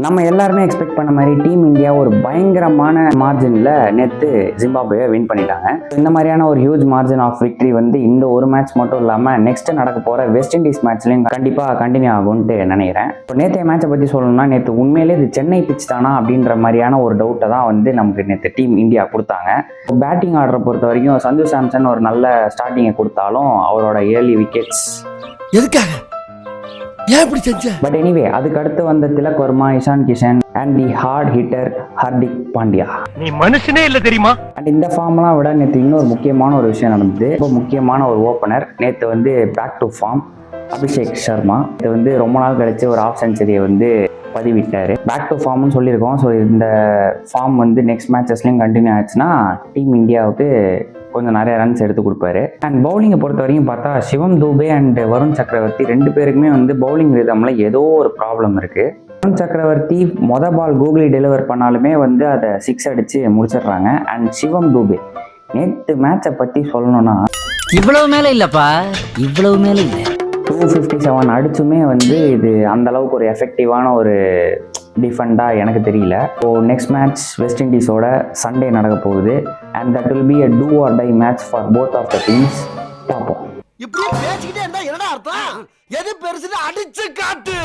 நம்ம எல்லாருமே எக்ஸ்பெக்ட் பண்ண மாதிரி டீம் இந்தியா ஒரு பயங்கரமான மார்ஜினில் நேற்று ஜிம்பாப்வே வின் பண்ணிட்டாங்க. இந்த மாதிரியான ஒரு ஹியூஜ் மார்ஜின் ஆஃப் விக்ட்ரி வந்து இந்த ஒரு மேட்ச் மட்டும் இல்லாமல் நெக்ஸ்ட் நடக்க போகிற வெஸ்ட் இண்டீஸ் மேட்ச்லையும் கண்டிப்பாக கண்டினியூ ஆகும்ட்டு நினைக்கிறேன். இப்போ நேற்றைய மேட்சை பற்றி சொல்லணும்னா நேற்று உண்மையிலே இது சென்னை பிச் தானா அப்படின்ற மாதிரியான ஒரு டவுட்டை தான் வந்து நமக்கு நேற்று டீம் இந்தியா கொடுத்தாங்க. பேட்டிங் ஆர்டரை பொறுத்த வரைக்கும் சஞ்சு சாம்சன் ஒரு நல்ல ஸ்டார்டிங்கை கொடுத்தாலும் அவரோட ஏர்லி விக்கெட்ஸ் எதுக்காக பட் எனிவே அதுக்கு அடுத்து வந்த Tilak Varma, Ishan Kishan and the hard hitter Hardik Pandya. நீ மனுஷனே இல்ல தெரியுமா? அண்ட் இந்த ஃபார்ம்லாம் விட நேற்று இன்னொரு முக்கியமான ஒரு விஷயம் நடந்தது. ரொம்ப முக்கியமான ஒரு ஓப்பனர் நேற்று வந்து back to form Abhishek Sharma. இது வந்து ரொம்ப நாள் கழிச்சு ஒரு ஆஃப் செஞ்சுரியை வந்து பதிவிட்டார். பேக் டு ஃபார்ம்னு சொல்லியிருக்கோம். ஸோ இந்த ஃபார்ம் வந்து நெக்ஸ்ட் மேட்சஸ்லையும் கண்டினியூ ஆச்சுன்னா டீம் இந்தியாவுக்கு கொஞ்சம் நிறைய ரன்ஸ் எடுத்து கொடுப்பாரு. அண்ட் பவுலிங்கை பொறுத்த வரைக்கும் பார்த்தா சிவம் தூபே அண்ட் வருண் சக்கரவர்த்தி ரெண்டு பேருக்குமே வந்து பவுலிங் ரிதம்ல ஏதோ ஒரு ப்ராப்ளம் இருக்கு. வருண் சக்கரவர்த்தி பால் கூகுளி டெலிவர் பண்ணாலுமே வந்து அதை 6 அடிச்சு முடிச்சிடுறாங்க. அண்ட் சிவம் தூபே நேற்று மேட்சை பற்றி சொல்லணும்னா இவ்வளவு மேலே இல்லப்பா, இவ்வளவு மேலே இல்லை. 257 அடிச்சுமே வந்து இது அந்த அளவுக்கு ஒரு எஃபெக்டிவான ஒரு டிஃபெண்டாக எனக்கு தெரியல. ஸோ நெக்ஸ்ட் மேட்ச் வெஸ்ட் இண்டீஸோட சண்டே நடக்க போகுது. And that will be a do or die match for both of the teams. பார்ப்போம். இப்படியே பேசிக்கிட்டே இருந்தா என்னடா அர்த்தம்? எது பெருசுன்னு அடிச்சு காட்டு.